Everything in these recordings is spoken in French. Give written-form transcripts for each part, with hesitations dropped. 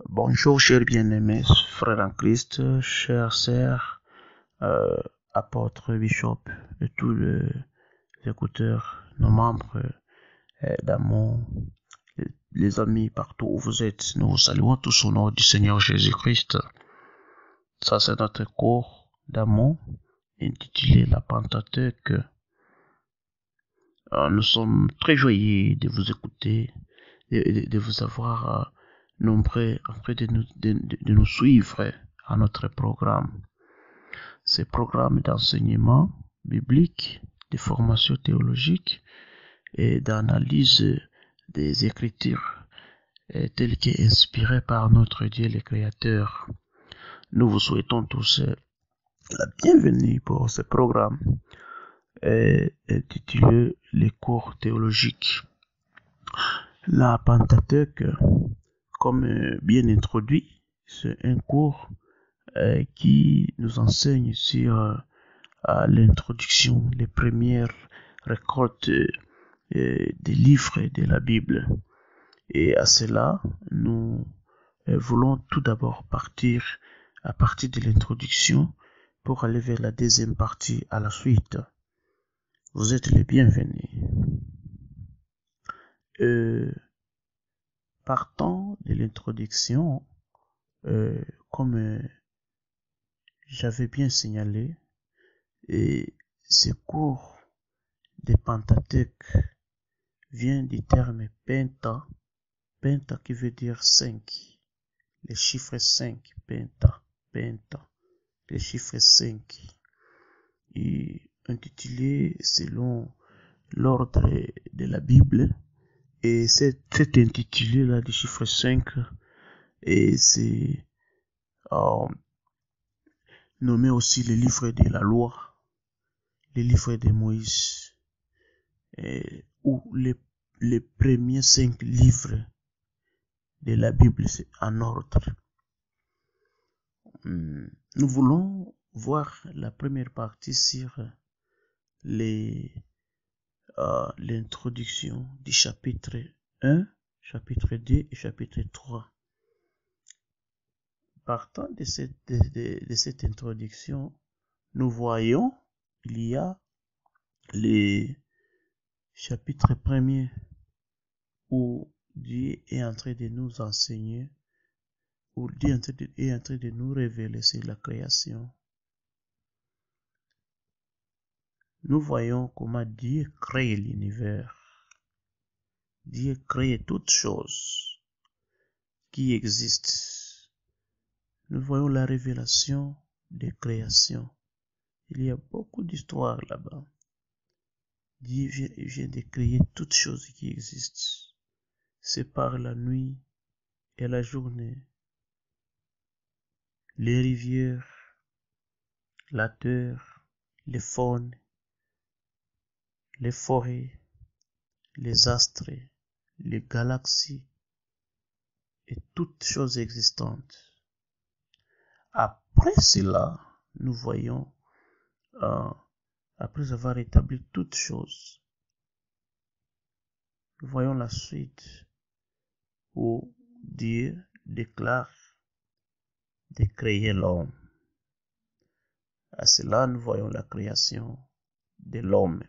Bonjour, chers bien-aimés, frères en Christ, chères sœurs, apôtres, bishops et tous les écouteurs, nos membres d'amour, les amis partout où vous êtes. Nous vous saluons tous au nom du Seigneur Jésus-Christ. Ça, c'est notre cours d'amour intitulé La Pentateuque. Nous sommes très joyeux de vous écouter, de vous avoir nombreux en train de nous suivre à notre programme. Ce programme d'enseignement biblique, de formation théologique et d'analyse des Écritures telles qu'inspirées par notre Dieu le Créateur. Nous vous souhaitons tous la bienvenue pour ce programme intitulé Les cours théologiques. La Pentateuque, comme bien introduit, c'est un cours qui nous enseigne sur l'introduction, les premières récoltes des livres de la Bible. Et à cela, nous voulons tout d'abord partir à partir de l'introduction pour aller vers la deuxième partie à la suite. Vous êtes les bienvenus. Partant de l'introduction, comme j'avais bien signalé, et ce cours de Pentateuque vient du terme penta, penta qui veut dire 5, le chiffre 5, penta, le chiffre 5, et intitulé selon l'ordre de la Bible, et cet intitulé là du chiffre 5, et c'est nommé aussi le livre de la loi, le livre de Moïse, ou les premiers 5 livres de la Bible, c'est en ordre. Nous voulons voir la première partie sur l'introduction du chapitre 1, chapitre 2 et chapitre 3. Partant de cette introduction, nous voyons il y a les chapitres premiers où Dieu est en train de nous enseigner, où Dieu est en train de nous révéler sur la création. Nous voyons comment Dieu crée l'univers. Dieu crée toutes choses qui existent. Nous voyons la révélation des créations. Il y a beaucoup d'histoires là-bas. Dieu vient de créer toutes choses qui existent. C'est par la nuit et la journée. Les rivières, la terre, les faunes, les forêts, les astres, les galaxies et toutes choses existantes. Après cela, nous voyons, après avoir établi toutes choses, nous voyons la suite où Dieu déclare de créer l'homme. À cela, nous voyons la création de l'homme.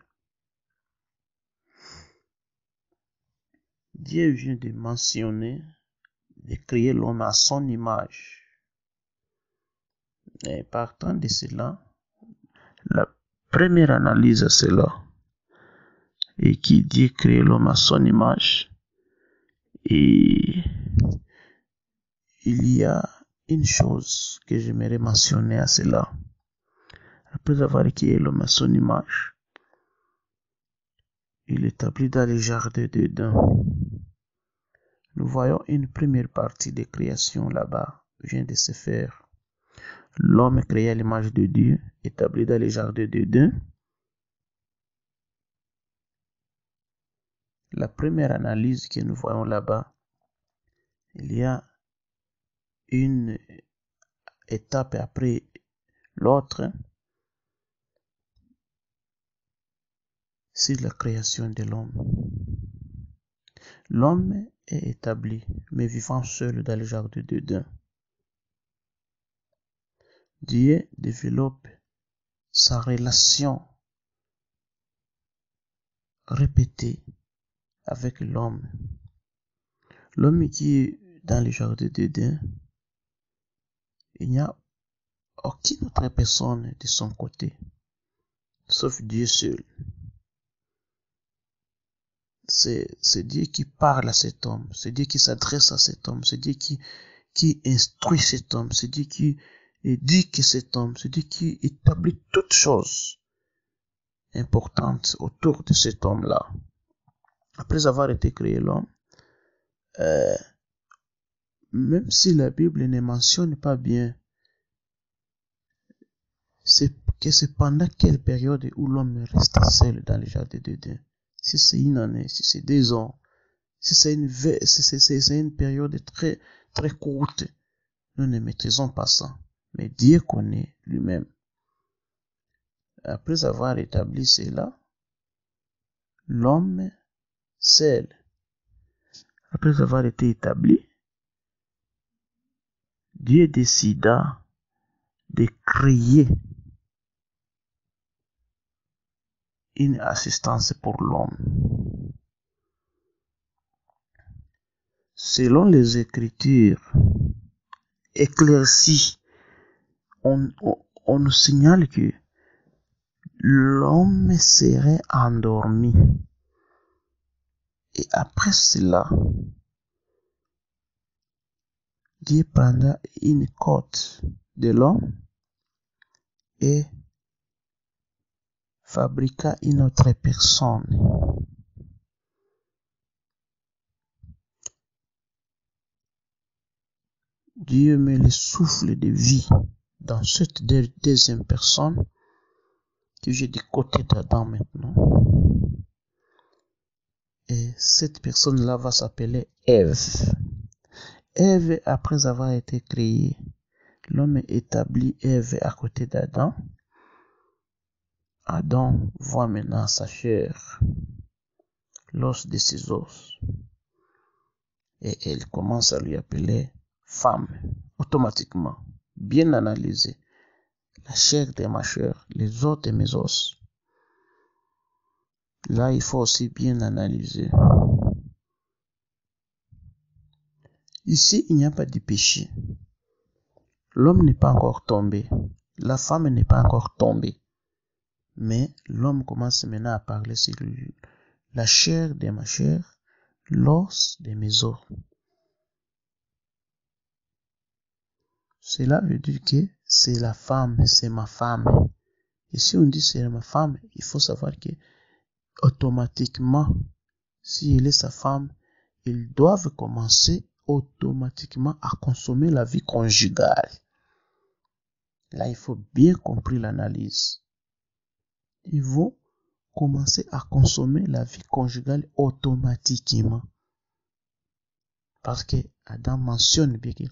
Dieu vient de mentionner de créer l'homme à son image. Et partant de cela, la première analyse à cela est qui Dieu crée l'homme à son image. Et il y a une chose que j'aimerais mentionner à cela. Après avoir créé l'homme à son image, il établit dans le jardin d'Éden. Nous voyons une première partie de création là-bas vient de se faire. L'homme créé à l'image de Dieu, établi dans le jardin d'Éden. La première analyse que nous voyons là-bas, il y a une étape après l'autre sur la création de l'homme. L'homme est établi, mais vivant seul dans le jardin d'Éden. Dieu développe sa relation répétée avec l'homme. L'homme qui est dans le jardin d'Éden, il n'y a aucune autre personne de son côté, sauf Dieu seul. C'est Dieu qui parle à cet homme, c'est Dieu qui s'adresse à cet homme, c'est Dieu qui instruit cet homme, c'est Dieu qui éduque cet homme, c'est Dieu qui établit toutes choses importantes autour de cet homme-là. Après avoir été créé l'homme, même si la Bible ne mentionne pas bien, c'est pendant quelle période où l'homme reste seul dans le jardin d'Éden. Si c'est une année, si c'est 2 ans, si c'est une période très, très courte, nous ne maîtrisons pas ça. Mais Dieu connaît lui-même. Après avoir établi cela, l'homme seul, après avoir été établi, Dieu décida de créer une assistance pour l'homme. Selon les Écritures éclaircies, on nous signale que l'homme serait endormi. Et après cela, Dieu prendra une côte de l'homme et fabriqua une autre personne. Dieu met le souffle de vie dans cette deuxième personne que j'ai du côté d'Adam maintenant. Et cette personne-là va s'appeler Ève. Ève, après avoir été créée, l'homme établit Ève à côté d'Adam. Adam voit maintenant sa chair, l'os de ses os. Et elle commence à lui appeler femme, automatiquement. Bien analysé. La chair de ma chair, les os de mes os. Là, il faut aussi bien analyser. Ici, il n'y a pas de péché. L'homme n'est pas encore tombé. La femme n'est pas encore tombée. Mais l'homme commence maintenant à parler sur la chair de ma chair, l'os de mes os. Cela veut dire que c'est la femme, c'est ma femme. Et si on dit c'est ma femme, il faut savoir que automatiquement, si elle est sa femme, ils doivent commencer automatiquement à consommer la vie conjugale. Là, il faut bien comprendre l'analyse. Ils vont commencer à consommer la vie conjugale automatiquement. Parce que Adam mentionne bien que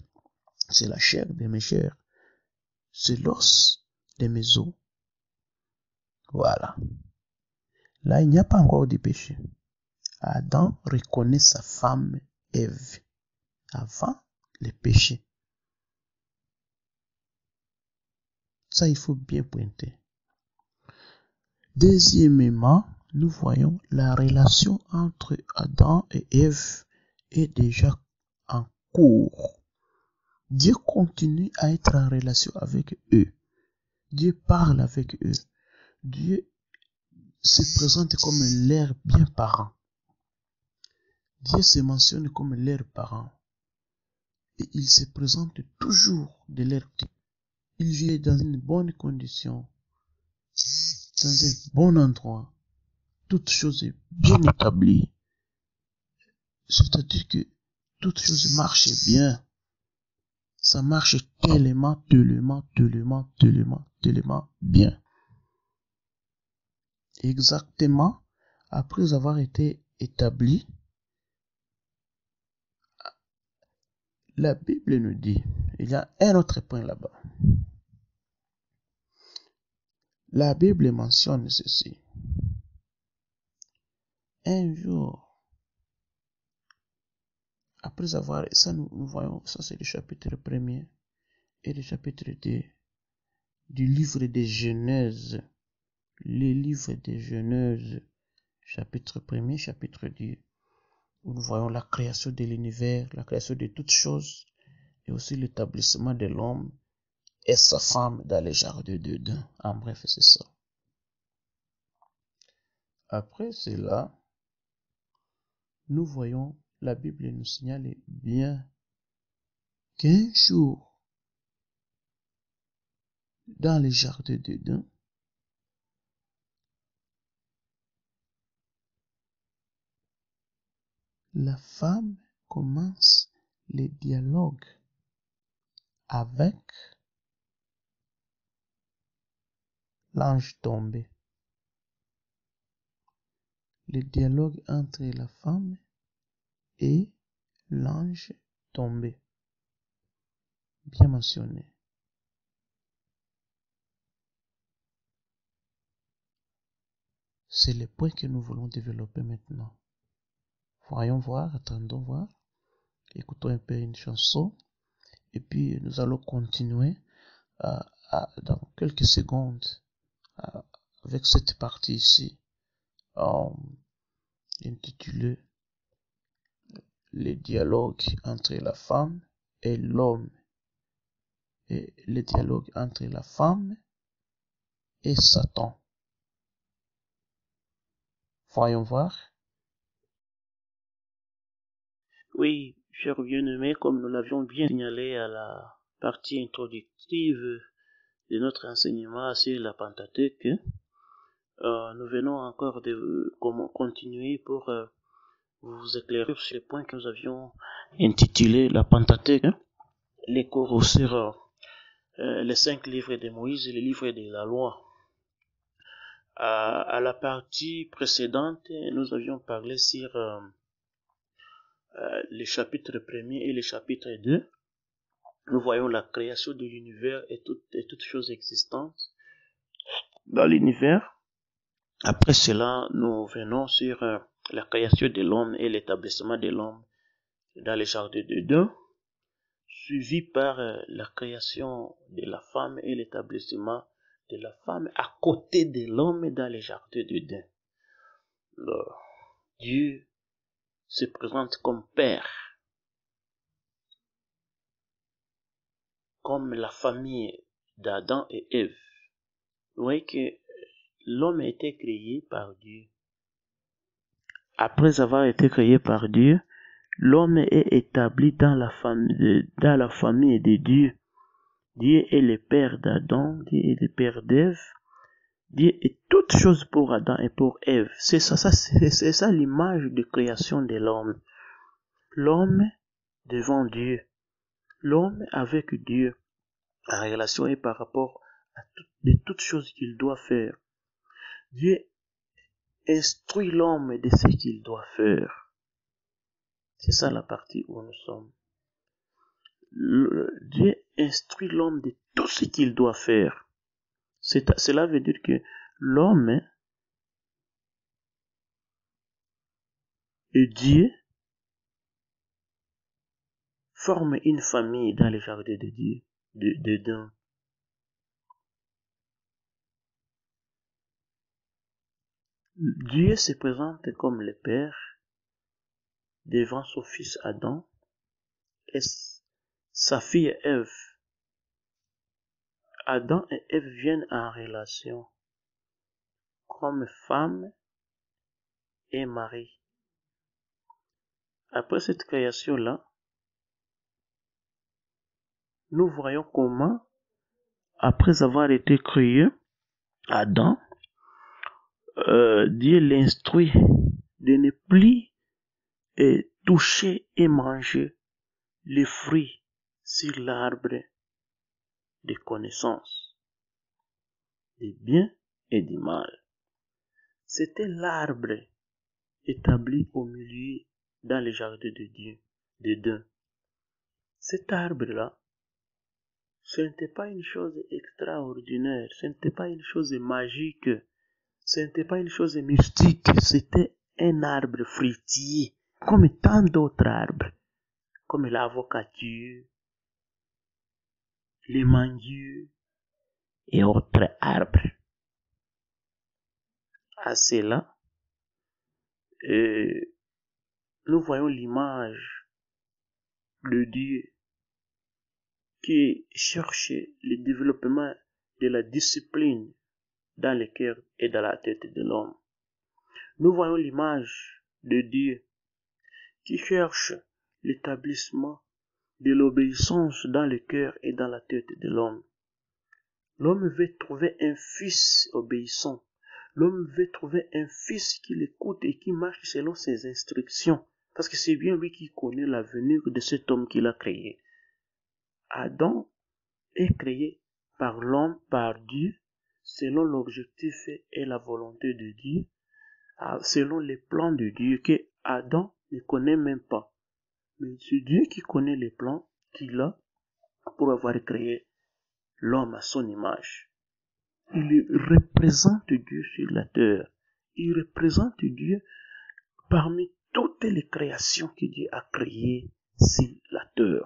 c'est la chair de mes chairs, c'est l'os de mes os. Voilà. Là, il n'y a pas encore de péché. Adam reconnaît sa femme Ève avant le péché. Ça, il faut bien pointer. Deuxièmement, nous voyons la relation entre Adam et Ève est déjà en cours. Dieu continue à être en relation avec eux. Dieu parle avec eux. Dieu se présente comme leur bien parent. Dieu se mentionne comme leur parent. Et il se présente toujours de leur type. Il vit dans une bonne condition, dans un bon endroit. Toute chose est bien établie. C'est-à-dire que toute chose marche bien. Ça marche tellement bien. Exactement, après avoir été établi, la Bible nous dit, il y a un autre point là-bas. La Bible mentionne ceci. Un jour, Après avoir ça, nous voyons, ça c'est le chapitre 1er et le chapitre 2 du livre des Genèse. Le livre des Genèse, chapitre 1er, chapitre 2, où nous voyons la création de l'univers, la création de toutes choses, et aussi l'établissement de l'homme et sa femme dans les jardins d'Éden. En bref, c'est ça. Après cela, nous voyons, la Bible nous signale bien qu'un jour, dans les jardins d'Éden, la femme commence les dialogues avec l'ange tombé. Le dialogue entre la femme et l'ange tombé. Bien mentionné. C'est le point que nous voulons développer maintenant. Voyons voir, attendons voir. Écoutons un peu une chanson. Et puis nous allons continuer dans quelques secondes avec cette partie ici intitulée les dialogues entre la femme et l'homme, et les dialogues entre la femme et Satan. Voyons voir. Oui, chers bien-aimés, comme nous l'avions bien signalé à la partie introductive de notre enseignement sur la Pentateuque, nous venons encore de continuer pour vous éclairer sur les points que nous avions intitulés la Pentateuque, les cours sur les 5 livres de Moïse et les livres de la loi. À la partie précédente, nous avions parlé sur les chapitres 1er et les chapitres 2. Nous voyons la création de l'univers et toutes choses existantes dans l'univers. Après cela, nous venons sur la création de l'homme et l'établissement de l'homme dans les jardins d'Éden, suivi par la création de la femme et l'établissement de la femme à côté de l'homme dans les jardins d'Éden. Dieu se présente comme Père, comme la famille d'Adam et Ève. Vous voyez que l'homme a été créé par Dieu. Après avoir été créé par Dieu, l'homme est établi dans la famille de Dieu. Dieu est le père d'Adam, Dieu est le père d'Ève. Dieu est toute chose pour Adam et pour Ève. C'est ça l'image de création de l'homme. L'homme devant Dieu. L'homme avec Dieu. En relation et par rapport à toutes choses qu'il doit faire. Dieu instruit l'homme de ce qu'il doit faire. C'est ça la partie où nous sommes. Dieu instruit l'homme de tout ce qu'il doit faire. Cela veut dire que l'homme et Dieu forment une famille dans les jardins de Dieu, d'Éden. Dieu se présente comme le Père devant son fils Adam et sa fille Ève. Adam et Ève viennent en relation comme femme et mari. Après cette création-là, nous voyons comment, après avoir été créé, Adam, Dieu l'instruit de ne plus toucher et manger les fruits sur l'arbre de connaissance du bien et du mal. C'était l'arbre établi au milieu dans le jardin de Dieu, d'Éden. Cet arbre-là, ce n'était pas une chose extraordinaire, ce n'était pas une chose magique, ce n'était pas une chose mystique, c'était un arbre fruitier, comme tant d'autres arbres. comme l'avocature, les manguiers et autres arbres. À cela, nous voyons l'image de Dieu qui cherche le développement de la discipline dans le cœur et dans la tête de l'homme. Nous voyons l'image de Dieu qui cherche l'établissement de l'obéissance dans le cœur et dans la tête de l'homme. L'homme veut trouver un fils obéissant. L'homme veut trouver un fils qui l'écoute et qui marche selon ses instructions. Parce que c'est bien lui qui connaît l'avenir de cet homme qu'il a créé. Adam est créé par l'homme, par Dieu, selon l'objectif et la volonté de Dieu, selon les plans de Dieu que Adam ne connaît même pas. Mais c'est Dieu qui connaît les plans qu'il a pour avoir créé l'homme à son image. Il représente Dieu sur la terre. Il représente Dieu parmi toutes les créations que Dieu a créées sur la terre.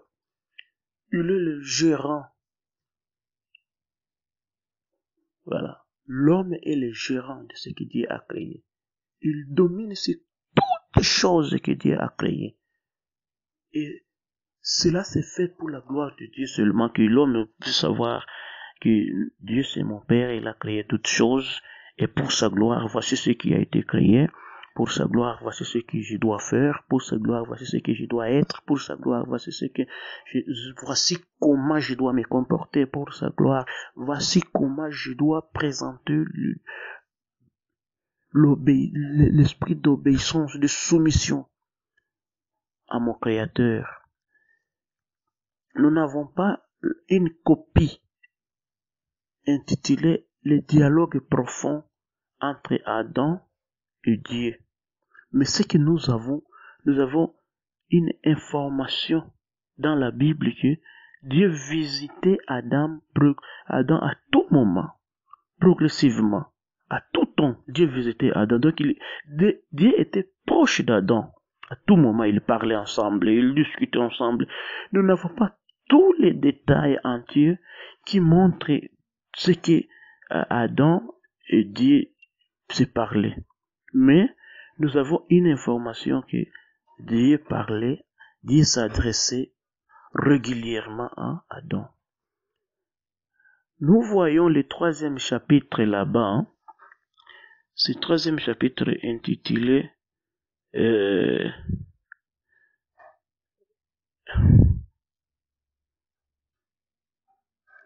Il est le gérant. Voilà. L'homme est le gérant de ce que Dieu a créé. Il domine sur toutes choses que Dieu a créées. Et cela s'est fait pour la gloire de Dieu seulement, que l'homme puisse savoir que Dieu c'est mon Père, il a créé toutes choses, et pour sa gloire, voici ce qui a été créé. Pour sa gloire, voici ce que je dois faire. Pour sa gloire, voici ce que je dois être. Pour sa gloire, voici voici comment je dois me comporter. Pour sa gloire, voici comment je dois présenter l'esprit d'obéissance, de soumission à mon Créateur. Nous n'avons pas une copie intitulée Le dialogue profond entre Adam et Dieu. Mais ce que nous avons une information dans la Bible que Dieu visitait Adam à tout moment, progressivement, à tout temps. Dieu visitait Adam. Donc Dieu était proche d'Adam. À tout moment, ils parlaient ensemble, ils discutaient ensemble. Nous n'avons pas tous les détails entiers qui montrent ce que Adam et Dieu se parlaient. Mais nous avons une information que Dieu parlait, Dieu s'adressait régulièrement à Adam. Nous voyons le 3e chapitre là-bas. Ce 3e chapitre intitulé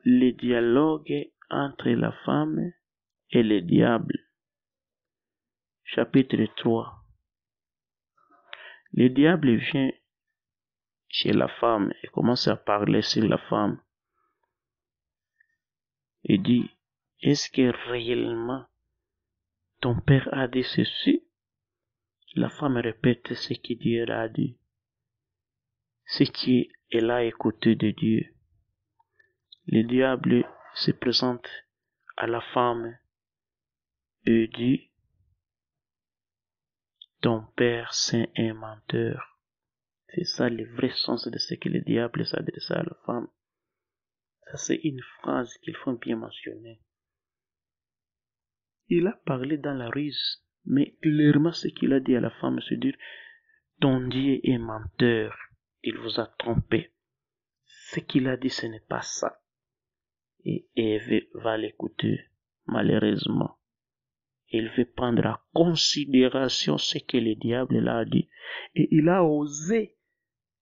Le dialogue entre la femme et le diable. Chapitre 3. Le diable vient chez la femme et commence à parler sur la femme. Il dit, est-ce que réellement ton père a dit ceci? La femme répète ce que Dieu a dit, ce qu'elle a écouté de Dieu. Le diable se présente à la femme et dit, ton père c'est un menteur. C'est ça le vrai sens de ce que le diable s'adresse à la femme. Ça c'est une phrase qu'il faut bien mentionner. Il a parlé dans la ruse, mais clairement ce qu'il a dit à la femme, c'est dire, ton Dieu est menteur, il vous a trompé. Ce qu'il a dit, ce n'est pas ça. Et Ève va l'écouter, malheureusement. Il veut prendre en considération ce que le diable a dit. Et il a osé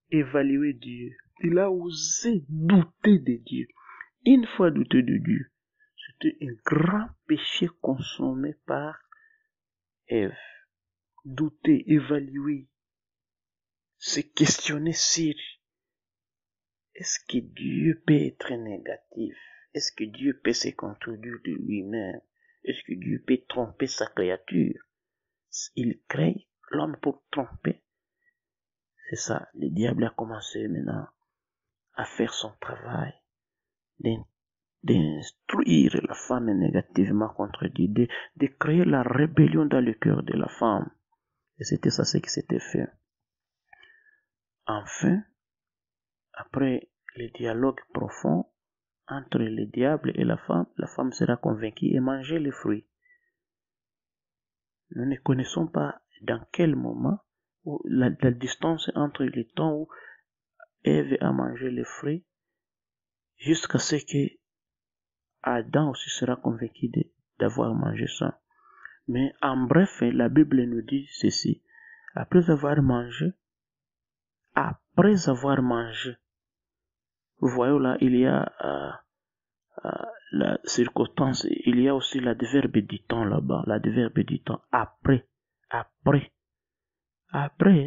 évaluer Dieu. Il a osé douter de Dieu. Une fois douté de Dieu, c'était un grand péché consommé par Ève. Douter, évaluer, se questionner sur est-ce que Dieu peut être négatif? Est-ce que Dieu peut se contredire de lui-même? Est-ce que Dieu peut tromper sa créature? Il crée l'homme pour tromper. C'est ça, le diable a commencé maintenant à faire son travail, d'instruire la femme négativement contre Dieu, de créer la rébellion dans le cœur de la femme. Et c'était ça ce qui s'était fait. Enfin, après le dialogue profond entre le diable et la femme sera convaincue et manger les fruits. Nous ne connaissons pas dans quel moment où la distance entre le temps où Ève a mangé les fruits jusqu'à ce que Adam aussi sera convaincu d'avoir mangé ça. Mais en bref, la Bible nous dit ceci. Après avoir mangé, vous voyez là, il y a la circonstance, il y a aussi l'adverbe du temps là-bas, l'adverbe du temps, après,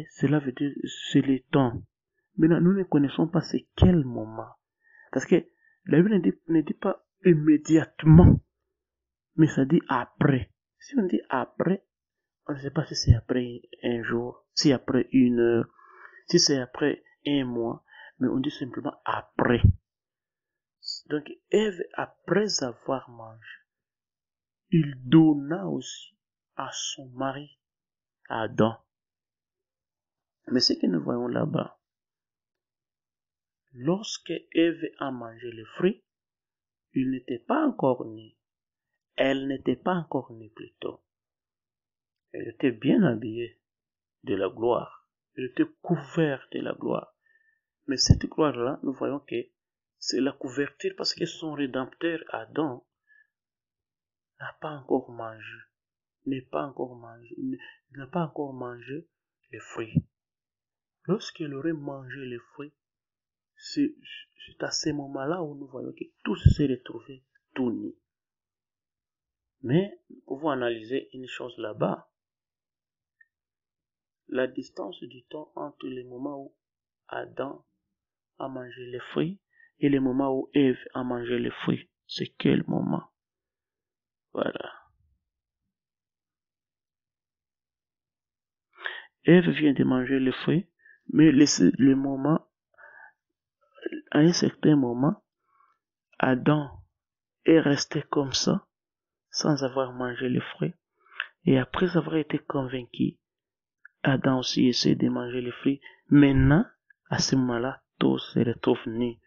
cela veut dire c'est le temps. Maintenant, nous ne connaissons pas c'est quel moment, parce que la Bible ne dit pas immédiatement, mais ça dit après. Si on dit après, on ne sait pas si c'est après un jour, si après une heure, si c'est après un mois, mais on dit simplement après. Donc, Ève, après avoir mangé, il donna aussi à son mari, Adam. Mais ce que nous voyons là-bas, lorsque Ève a mangé le fruit, il n'était pas encore né. Elle n'était pas encore née plutôt. Elle était bien habillée de la gloire. Elle était couverte de la gloire. Mais cette gloire-là, nous voyons que c'est la couverture parce que son rédempteur Adam n'a pas encore mangé. Il n'a pas encore mangé les fruits. Lorsqu'il aurait mangé les fruits, c'est à ce moment-là où nous voyons que tout s'est retrouvé tout nu. Mais nous pouvons analyser une chose là-bas. La distance du temps entre le moment où Adam a mangé les fruits et le moment où Ève a mangé les fruits, c'est quel moment? Voilà. Ève vient de manger les fruits, mais le moment, à un certain moment, Adam est resté comme ça, sans avoir mangé les fruits. Et après avoir été convaincu, Adam aussi essaie de manger les fruits. Maintenant, à ce moment-là, tout se retrouve nu.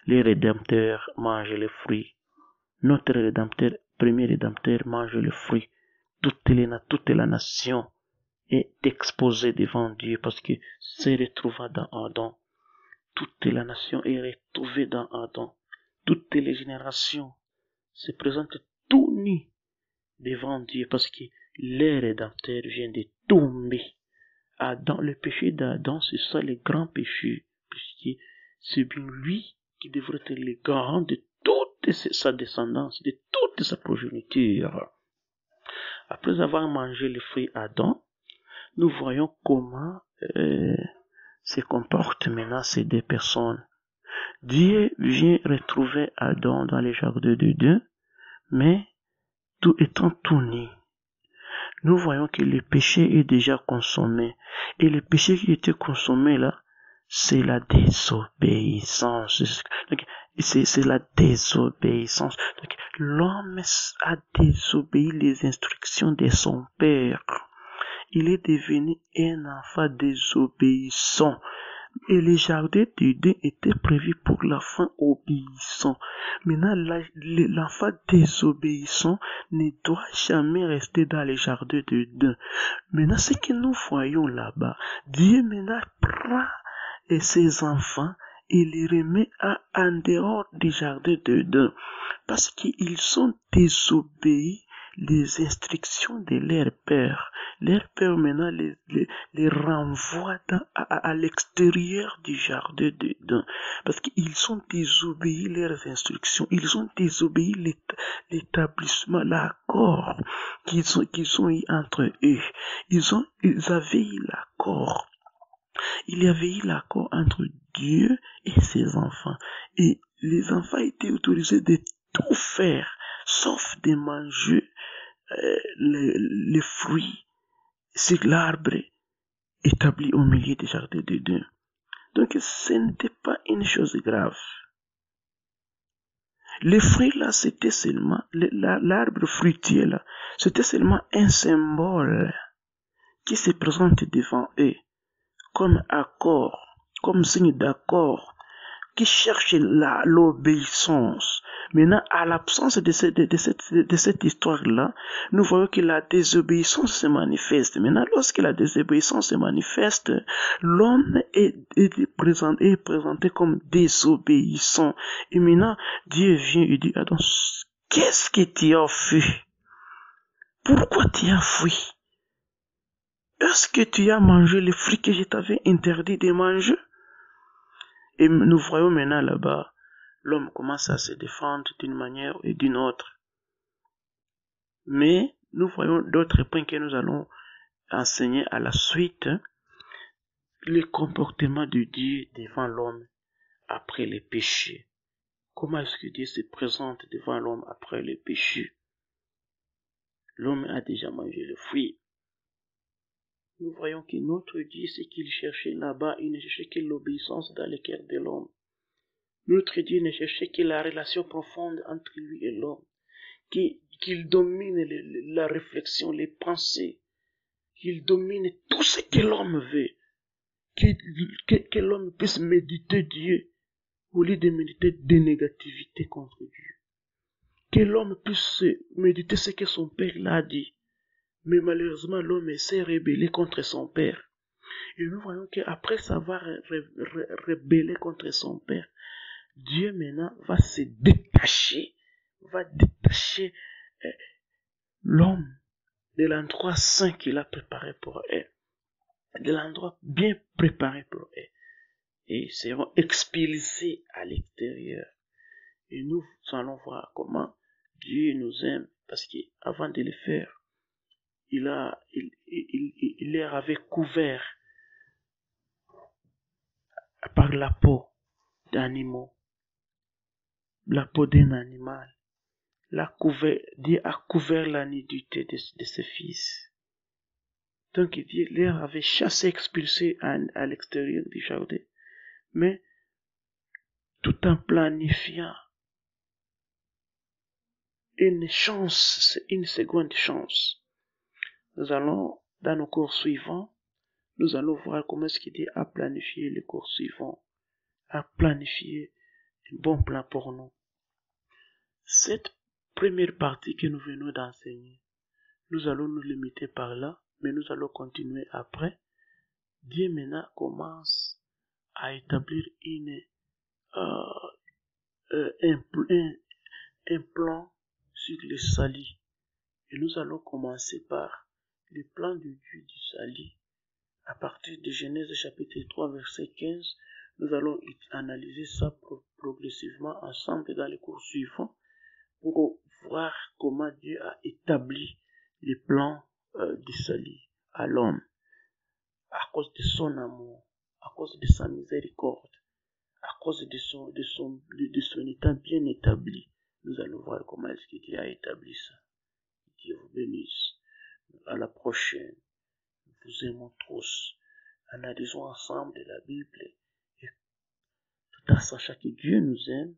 Le Rédempteur mange les fruits. Notre Rédempteur, premier Rédempteur, mange les fruits. Toute la nation est exposée devant Dieu parce que se retrouva dans Adam. Toute la nation est retrouvée dans Adam. Toutes les générations se présentent tout nus devant Dieu parce que le Rédempteur vient de tomber. Adam, le péché d'Adam, c'est ça le grand péché, puisque c'est bien lui qui devrait être le garant de toute sa descendance, de toute sa progéniture. Après avoir mangé le fruit Adam, nous voyons comment se comportent maintenant ces deux personnes. Dieu vient retrouver Adam dans le jardin d'Éden, mais tout étant tout nu. Nous voyons que le péché est déjà consommé. Et le péché qui était consommé là, c'est la désobéissance. C'est la désobéissance. Donc, l'homme a désobéi les instructions de son père. Il est devenu un enfant désobéissant. Et le jardin d'Éden était prévu pour l'enfant obéissant. Maintenant, l'enfant désobéissant ne doit jamais rester dans le jardin d'Éden. Maintenant, ce que nous voyons là-bas, Dieu maintenant prend ses enfants et les remet en dehors du jardin d'Éden. Parce qu'ils sont désobéis les instructions de leur père. Leur père maintenant les renvoie à l'extérieur du jardin d'Éden. Parce qu'ils ont désobéi leurs instructions. Ils ont désobéi l'établissement, l'accord qu'ils ont eu entre eux. Ils avaient eu l'accord. Il y avait eu l'accord entre Dieu et ses enfants. Et les enfants étaient autorisés de tout faire, sauf de manger les fruits sur l'arbre établi au milieu des jardins d'Éden. Donc ce n'était pas une chose grave. Les fruits là, c'était seulement, l'arbre fruitier là, c'était seulement un symbole qui se présente devant eux comme accord, comme signe d'accord, qui cherche l'obéissance. Maintenant, à l'absence de cette histoire-là, nous voyons que la désobéissance se manifeste. Maintenant, lorsque la désobéissance se manifeste, l'homme est présenté comme désobéissant. Et maintenant, Dieu vient et dit, Adam, qu'est-ce que tu as fait? Pourquoi tu as fui? Est-ce que tu as mangé les fruits que je t'avais interdit de manger? Et nous voyons maintenant là-bas, l'homme commence à se défendre d'une manière et d'une autre. Mais nous voyons d'autres points que nous allons enseigner à la suite. Le comportement de Dieu devant l'homme après les péchés. Comment est-ce que Dieu se présente devant l'homme après les péchés? L'homme a déjà mangé le fruit. Nous voyons que notre Dieu, ce qu'il cherchait là-bas, il ne cherchait que l'obéissance dans le cœur de l'homme. Notre Dieu ne cherchait que la relation profonde entre lui et l'homme, qu'il domine la réflexion, les pensées, qu'il domine tout ce que l'homme veut, que l'homme puisse méditer Dieu au lieu de méditer des négativités contre Dieu. Que l'homme puisse méditer ce que son père l'a dit. Mais malheureusement, l'homme s'est rébellé contre son père. Et nous voyons qu'après s'avoir rébellé contre son père, Dieu maintenant va détacher l'homme de l'endroit saint qu'il a préparé pour eux, de l'endroit bien préparé pour eux, et seront expulsés à l'extérieur. Et nous allons voir comment Dieu nous aime, parce qu'avant de le faire, il leur avait couvert par la peau d'animaux, la peau d'un animal. Dieu a couvert la nudité de ses fils. Donc Dieu leur avait chassé, expulsé à l'extérieur du jardin, mais tout en planifiant une chance, une seconde chance. Nous allons, dans nos cours suivants, nous allons voir comment est-ce que Dieu a planifié les cours suivants, a planifié un bon plan pour nous. Cette première partie que nous venons d'enseigner, nous allons nous limiter par là, mais nous allons continuer après. Dieu maintenant commence à établir un plan sur le salut. Et nous allons commencer par le plan de Dieu du salut. À partir de Genèse chapitre 3 verset 15, nous allons analyser ça progressivement ensemble dans les cours suivants pour voir comment Dieu a établi le plan du salut à l'homme à cause de son amour, à cause de sa miséricorde, à cause de son état bien établi. Nous allons voir comment est-ce que Dieu a établi ça. Dieu vous bénisse. À la prochaine. Nous vous aimons tous. Analysons ensemble la Bible et tout en sachant que Dieu nous aime,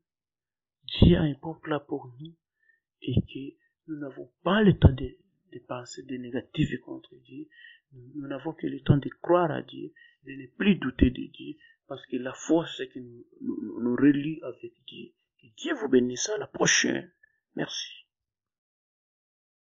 Dieu a un bon plan pour nous et que nous n'avons pas le temps de penser des négatifs contre Dieu. Nous n'avons que le temps de croire à Dieu, de ne plus douter de Dieu, parce que la foi, c'est que nous relie avec Dieu. Que Dieu vous bénisse. À la prochaine. Merci.